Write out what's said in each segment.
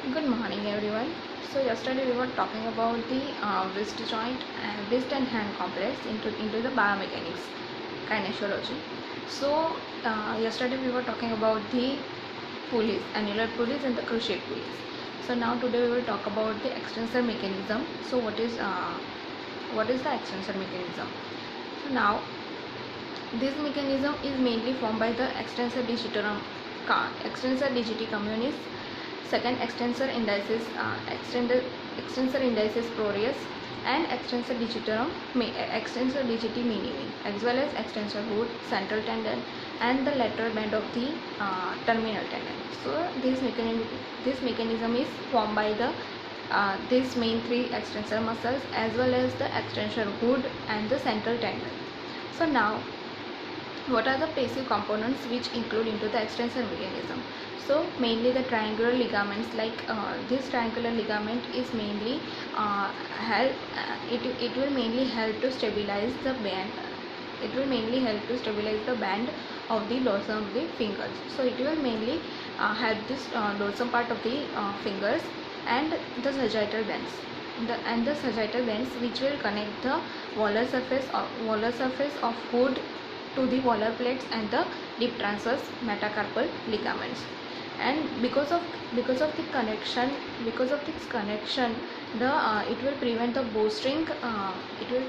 Good morning, everyone. So yesterday we were talking about the wrist joint and wrist and hand complex into the biomechanics, kinesiology. So yesterday we were talking about the pulleys, annular pulleys and the crochet pulleys. So now today we will talk about the extensor mechanism. So what is the extensor mechanism? So now this mechanism is mainly formed by the extensor digiti communis, second extensor indicis proreus, and extensor digiti minimi, as well as extensor hood, central tendon, and the lateral band of the terminal tendon. So this mechanism is formed by the these main three extensor muscles, as well as the extensor hood and the central tendon. So now, what are the passive components which include into the extensor mechanism? So mainly the triangular ligaments, like this triangular ligament is mainly it will mainly help to stabilize the band. It will mainly help to stabilize the band of the dorsum of the fingers. So it will mainly help this dorsum part of the fingers and the sagittal bands. The sagittal bands, which will connect the volar surface of hood to the volar plates and the deep transverse metacarpal ligaments. And because of this connection, the it will prevent the bowstring it will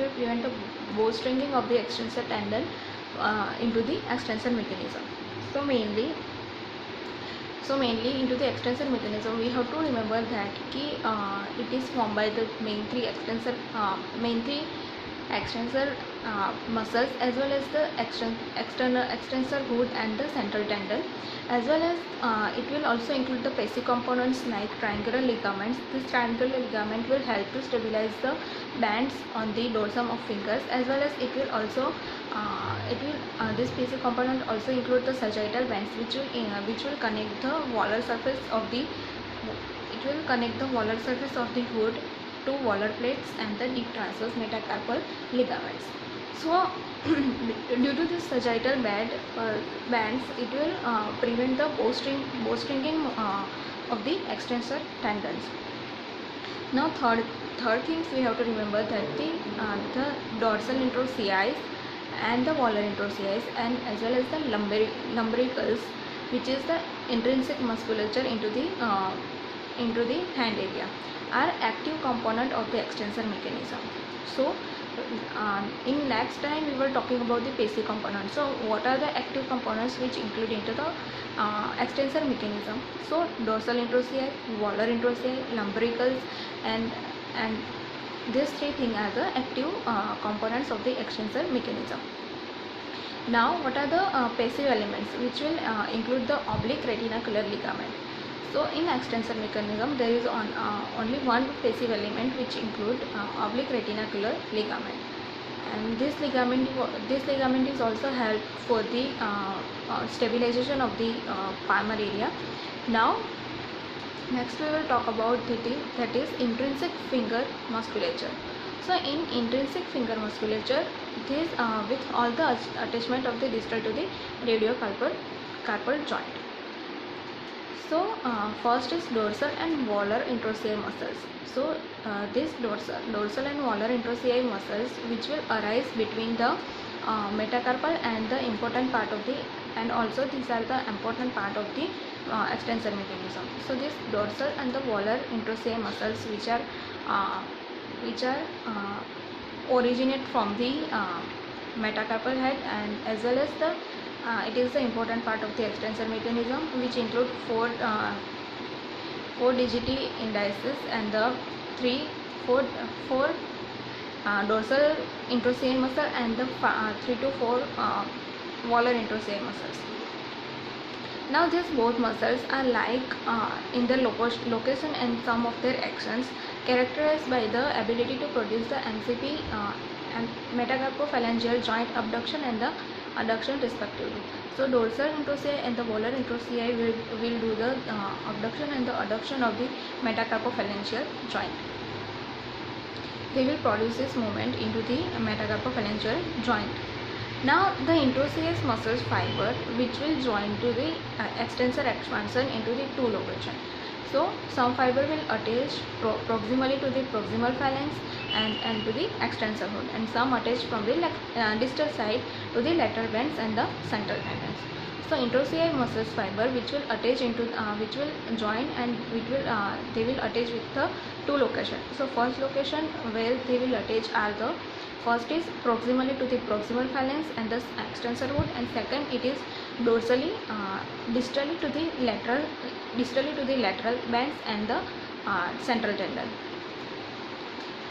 prevent the bowstringing of the extensor tendon into the extensor mechanism. So mainly into the extensor mechanism, we have to remember that it is formed by the main three extensor muscles, as well as the extensor hood and the central tendon, as well as it will also include the passive components like triangular ligaments. This triangular ligament will help to stabilize the bands on the dorsum of fingers, as well as this passive component also include the sagittal bands, which will connect the volar surface of the hood to volar plates and the deep transverse metacarpal ligaments. So due to this sagittal bands, it will prevent the bowstringing of the extensor tendons. Now third things we have to remember, that the dorsal interossei and the volar interossei, and as well as the lumbricals, which is the intrinsic musculature into the hand area, are active component of the extensor mechanism. So in next time we were talking about the passive components. So what are the active components which include into the extensor mechanism? So dorsal interossei, volar interossei, lumbricals, and these three things are the active components of the extensor mechanism. Now, what are the passive elements, which will include the oblique retinacular ligament? So in extensor mechanism, there is only one passive element which include oblique retinacular ligament, and this ligament is also help for the stabilization of the palmar area. Now next we will talk about that is intrinsic finger musculature. So in intrinsic finger musculature, this with all the attachment of the distal to the radiocarpal joint. So first is dorsal and volar interossei muscles. So this dorsal and volar interossei muscles, which will arise between the metacarpal and the important part of the, and also these are the important part of the extensor mechanism. So this dorsal and the volar interossei muscles, which are originate from the metacarpal head, and as well as the it is the important part of the extensor mechanism, which include four digiti indices and the four dorsal interossei muscle and the 3 to 4 volar interossei muscles. Now these both muscles are like in the location and some of their actions, characterized by the ability to produce the MCP and metacarpophalangeal joint abduction and the adduction respectively. So dorsal interossei and the volar interossei will do the abduction and the adduction of the metacarpophalangeal joint. They will produce this movement into the metacarpophalangeal joint. Now the interosseous muscles fiber, which will join to the extensor expansion into the two location. So some fiber will attach proximally to the proximal phalanx and to the extensor hood, and some attach from the distal side to the lateral bands and the central tendons. So interosseous muscles fiber which will attach into which will join and which will they will attach with the two locations. So first location where they will attach are the first is proximally to the proximal phalanx and the extensor hood, and second it is dorsally distally to the lateral bands and the central tendon.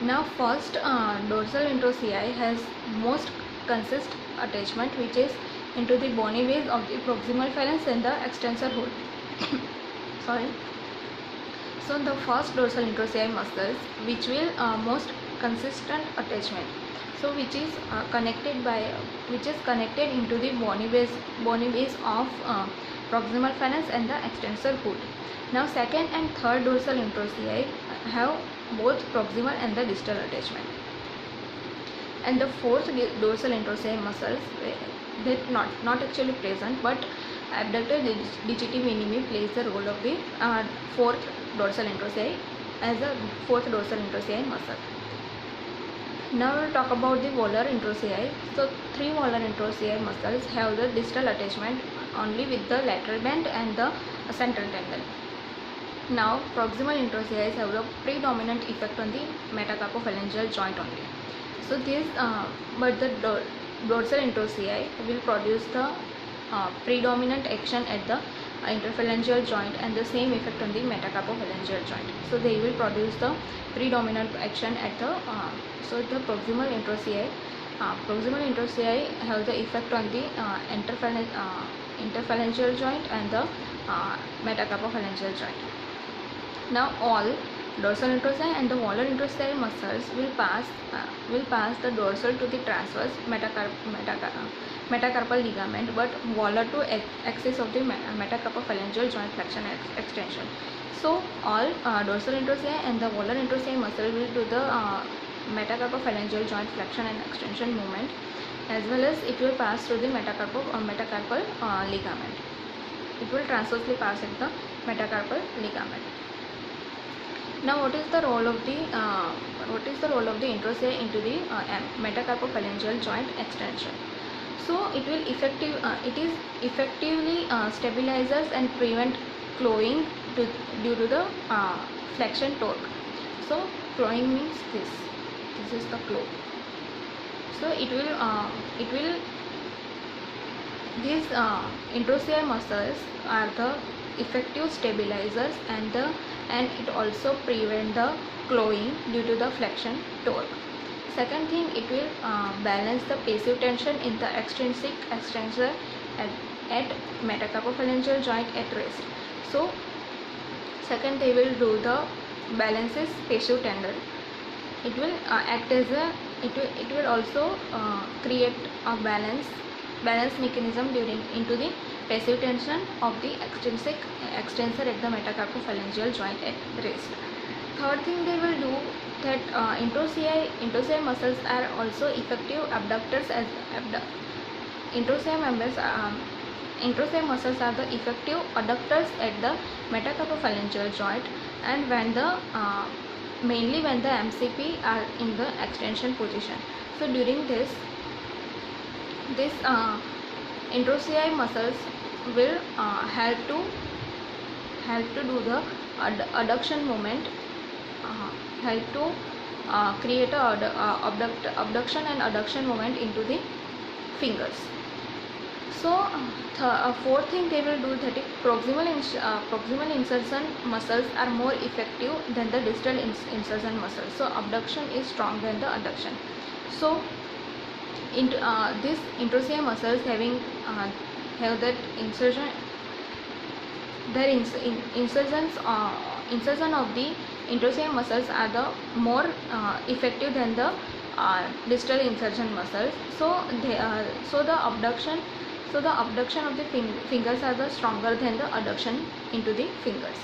Now first dorsal interossei has most consist attachment which is into the bony base of the proximal phalanx and the extensor hood. Sorry. So the first dorsal interossei muscles which will most consistent attachment. So which is connected into the bony base of proximal phalanx and the extensor hood. Now second and third dorsal interossei have both proximal and the distal attachment. And the fourth dorsal interossei muscles, they not actually present, but abductor digiti minimi plays the role of the fourth dorsal interossei as a fourth dorsal interossei muscle. Now we will talk about the volar interossei. So three volar interossei muscles have the distal attachment only with the lateral band and the central tendon. Now proximal interossei have the predominant effect on the metacarpophalangeal joint only. So this but the dorsal interossei will produce the predominant action at the interphalangeal joint and the same effect on the metacarpophalangeal joint. So they will produce the predominant action at the so the proximal interossei have the effect on the interphalangeal joint and the metacarpophalangeal joint. Now all dorsal interossei and the volar interossei muscles will pass the dorsal to the transverse metacarpal ligament, but volar to axis of the metacarpophalangeal joint flexion and extension. So all dorsal interossei and the volar interossei muscle will do the metacarpophalangeal joint flexion and extension movement, as well as it will pass through the metacarpal ligament. It will transversely pass at the metacarpal ligament. Now what is the role of the interossei into the metacarpophalangeal joint extension? So it is effectively stabilizes and prevent clawing due to the flexion torque. So clawing means this is the claw. So these interossei muscles are the effective stabilizers and it also prevent the clawing due to the flexion torque. Second thing, it will balance the passive tension in the extrinsic extensor at metacarpophalangeal joint at rest. So second, they will do the balances passive tendon. It will act as a it will also create a balance mechanism into the passive tension of the extrinsic extensor at the metacarpophalangeal joint at rest. Third thing they will do that interossei muscles are also effective abductors as interossei muscles are the effective adductors at the metacarpophalangeal joint, and mainly when the MCP are in the extension position. So during this interossei muscles will help to do the adduction movement, help to create a abduction and adduction movement into the fingers. So fourth thing they will do that is proximal insertion muscles are more effective than the distal insertion muscles. So abduction is stronger than the adduction. So these interossei muscles have that insertion, their insertion of the interossei muscles are the more effective than the distal insertion muscles. So the abduction of the fingers are the stronger than the adduction into the fingers.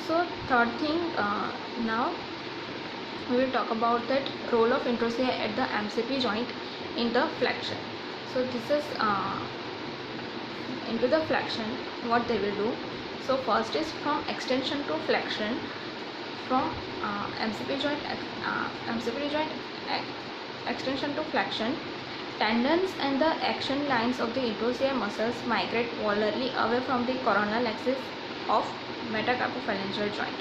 So third thing, now we will talk about that role of interossei at the MCP joint in the flexion. So this is into the flexion what they will do. So first is from extension to flexion, from MCP joint extension to flexion. Tendons and the action lines of the interossei muscles migrate volarly away from the coronal axis of metacarpophalangeal joint,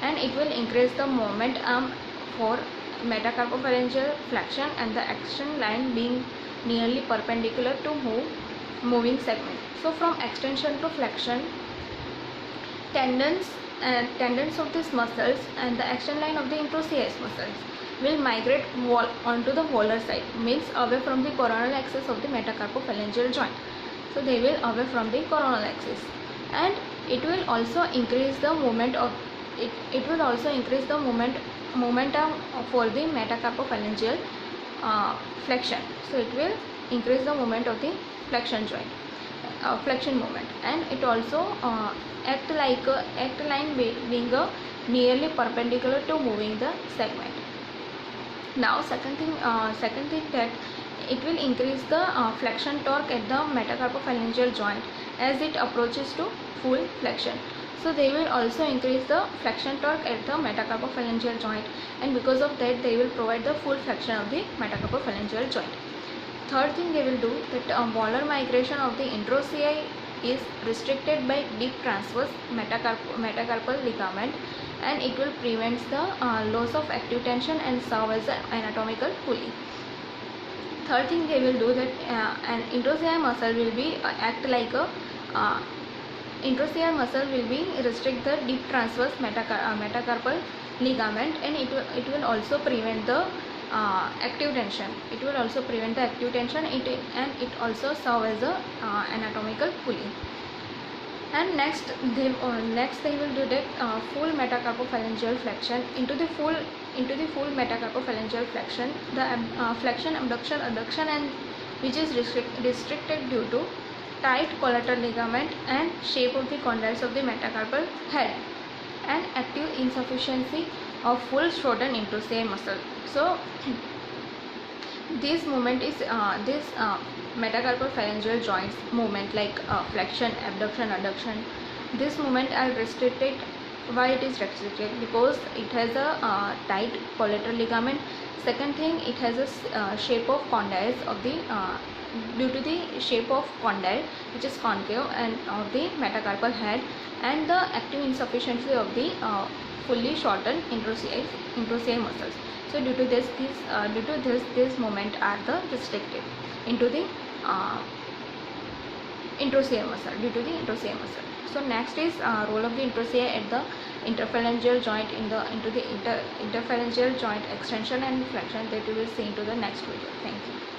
and it will increase the moment arm for metacarpophalangeal flexion and the action line being nearly perpendicular to moving segment. So from extension to flexion, tendons of these muscles and the action line of the interossei muscles will migrate onto the volar side, means away from the coronal axis of the metacarpophalangeal joint. So they will away from the coronal axis, and it will also increase the movement of it will also increase the momentum for the metacarpophalangeal flexion. So it will increase the moment of the flexion joint, flexion moment, and it also act line being nearly perpendicular to moving the segment. Now second thing that it will increase the flexion torque at the metacarpophalangeal joint as it approaches to full flexion. So they will also increase the flexion torque at the metacarpophalangeal joint, and because of that they will provide the full flexion of the metacarpophalangeal joint. Third thing they will do that volar migration of the interossei is restricted by deep transverse metacarpal ligament, and it will prevent the loss of active tension and serve as an anatomical pulley. Third thing they will do that an interossei muscle will be interossei muscle will be restrict the deep transverse metacarpal ligament, and it will also prevent the active tension. It will also prevent the active tension, and it also serve as a anatomical pulley. And next they will do that full metacarpophalangeal flexion. Into the full metacarpophalangeal flexion, the flexion, abduction, adduction, and which is restricted due to tight collateral ligament and shape of the condyles of the metacarpal head, and active insufficiency of full shortened interossei muscle. So this movement is metacarpal phalangeal joints movement, like flexion, abduction, adduction. This movement are restricted. Why it is restricted? Because it has a tight collateral ligament. Second thing, it has a shape of condyles of the due to the shape of condyle, which is concave, and of the metacarpal head, and the active insufficiency of the fully shortened interossei muscles. So due to this movement are the restricted into the interossei muscle, due to the interossei muscle. So next is role of the interossei at the interphalangeal joint into the interphalangeal joint extension and flexion, that we will see into the next video. Thank you.